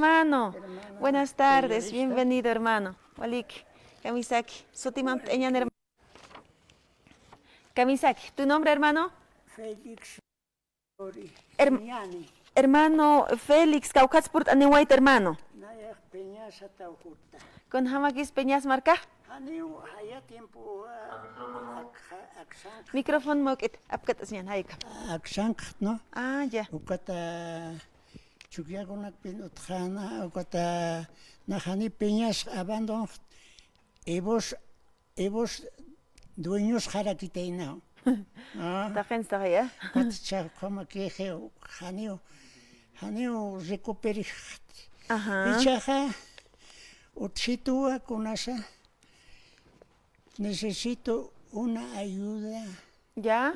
Hermano, buenas tardes, Periodista. bienvenido hermano. Walik, Kamisaki, Sotimam Teñan hermano. Kamisaki, ¿tu nombre hermano? Félix Herm- Peñani, Hermano Félix, Caucatspurt Anewait hermano. Nayak Peñas Ataujuta. Con Hamakis Peñas Marca. Haniu, haya tiempo aksank, Micrófono mokit, apkat asyan, haika. aksank, ¿no? Ah, ya. Ukata Chuquiagonak Pinotjana, Ukata Najani Peñas abandon, Evos dueños Jarakiteina. Tajen ya. Katcha como que Haniu recuperi. Ajá. Pichaja, Utsitúa con esa. Necesito una ayuda, Ya,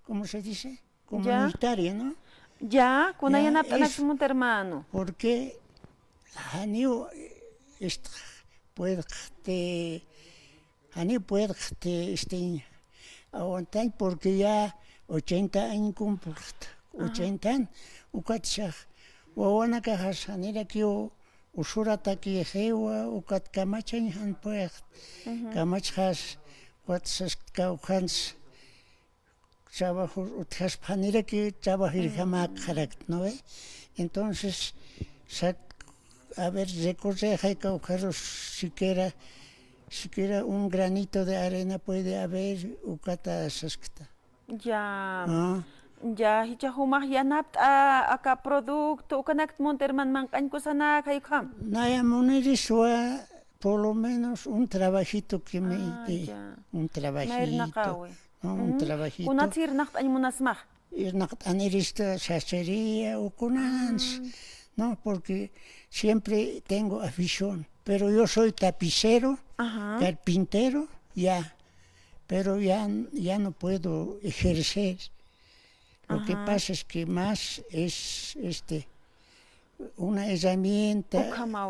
¿cómo se dice? Ya. Comunitaria, ¿no? ya, con Ya, ayan es- aptanaksimut hermano. Porque Haniu puede aguantar porque ya 80 años cumple, 80 años, ukatshah, wawana kajas hanira kio usurata ki hewa ukat kamachan han pues, kamachas watsas kauhans trabajo utjas hanira ki trabajar jamak harakt, ¿no ve? Entonces, a ver, recorrer hay caucaros siquiera un granito de arena puede haber ukata saskta. Ya. Ah, Ya, hicha humah yanapt aka producto ukanakt monterman mankan kusana kayukam. Naya Moneriswa, por lo menos un trabajito que me dé, Ya. un Nair trabajito, nakawi. ¿no? Un trabajito. Kunatsir nacht ay munasmah. Ir anirista sachería o kunans, ¿no? Porque siempre tengo afición, pero yo soy tapicero, Ajá. carpintero, ya, pero ya no puedo ejercer. Lo que pasa es que más es una herramienta. Ukama.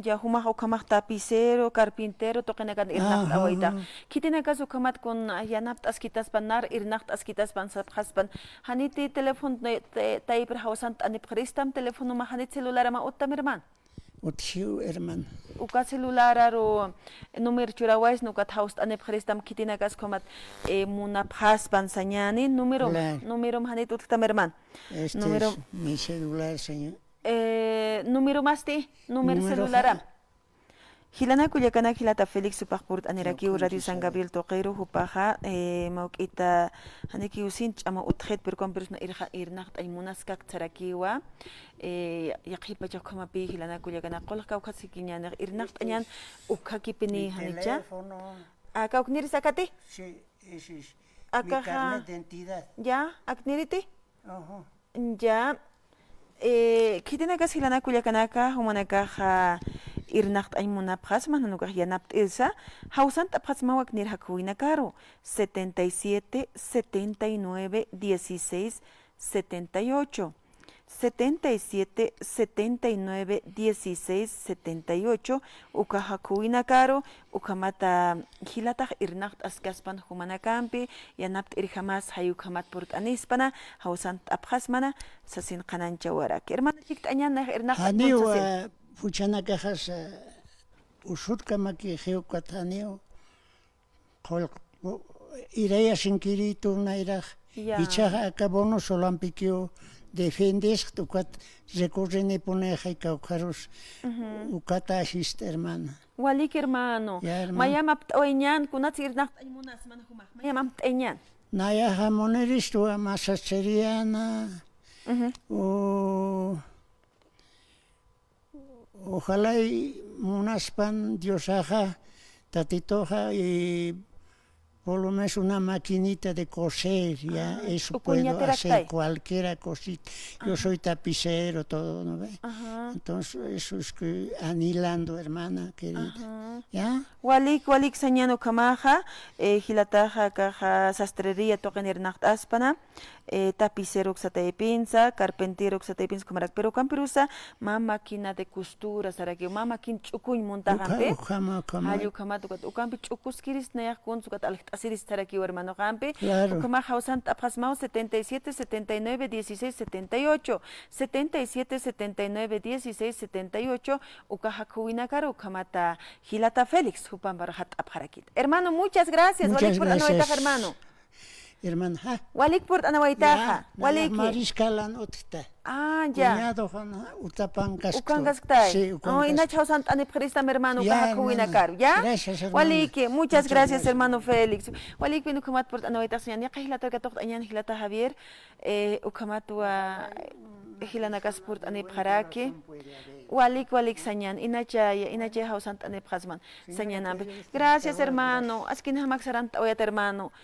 Ya humah ukamah tapicero, carpintero, tokenakan irnacht awaita. Kitinekas ukamat kun yanapt askitas panar irnacht askitas pan sapkhaspan. Haniti telefon taipr hawsant anip kristam telefono ma hanit celular ma uttam herman. Uthiu, hermano. Uka celular aro numero churawais nukat haust anep kristam kitinakas komat munapjas pansanyani numero Claro. numero hanit uttam herman. Este Número- es mi celular, señor. Número masti, número Número celular. Hilana kuyakana hilata Felix supakpurt aniraki No, radio sí, San sabe. Gabriel toqeiro hupaja maukita haniki usin chama utjet per kompersna irnacht ay munaskak tsarakiwa yaqipa chakoma pi hilana kuyakana qolqa ukhasikinya irnacht anyan ukhakipini hanicha Teléfono, akaukniri sakati sí, ese es mi Acá, carnet de identidad. ya akniriti Ajá. ya kitinakas hilana kuyakanaka humanakaja irnacht ay munapjas mananukaj yanapt ilsa hausant apjas mawak nirhakuina caro 77 79 16 78 77 79 16 78 ukahakuina caro ukamata hilatah irnacht askaspan humanakampi yanapt irjamas hayukamat purt anispana hausant abhasmana sasin qananchawarak hermana chikt añana irnacht Haniu, fuchana cajas, usurka maki geokat haniu, ireya sin kirito nairaj, Ya. ichaja akabono solampikio, defendes, tukat recorrene poneja y caucaros, ukata asist, hermana. walik hermano Ya, hermano. mayamapt oñan kunat irnacht ay munasmana humah mayamapt eñan Naya jamoneristo, masacheriana, ojalá y munaspan diosaja, tatitoja y por lo menos una maquinita de coser, ya eso puedo ucuñateraktai. hacer cualquiera cosita. Yo soy tapicero, todo, ¿no ve? Entonces eso es que anilando, hermana querida. ¿Ya? walik sañano kamaja hilataja kaja sastrería toquen irnacht aspana tapicero oxatay pinza, carpintero oxatay pinza kumarak, pero camperusa ma máquina de costura saraki, ma máquina chukuñ montagampe. Hayu kama tukat ukampi chukuskiris nayak kun tukat alhtasiris saraki hermano gampe. Claro. Ukama hausan tapasmao 77 79 16 78 77 79 16 78 ukahakuinakar ukamata Gilata Félix Hupambar hat apharakit. Hermano, muchas gracias. Muchas Walik por gracias. anawaitaja, hermano. Hermano, Walik por anawaitaja. Walik. Mariscalan otita. Ya. Cuñado Juan Utapancas. Ukangasktai. Sí, Oh, ina chausan aniphrista hermano Ya, kahakuinakar, hermano. ¿ya? Gracias, hermano. Walik, muchas Muchas gracias, gracias. hermano Félix. Walik pinu kumat por anawaitaja señan. Ya kahilata katok añan Gilata Javier. Ukamatwa Gilanakas por anipharaki. Walik sañan. Inacha hausan aniphrasman. Sañan. Gracias, hermano. Askin hamak sarant oyat hermano.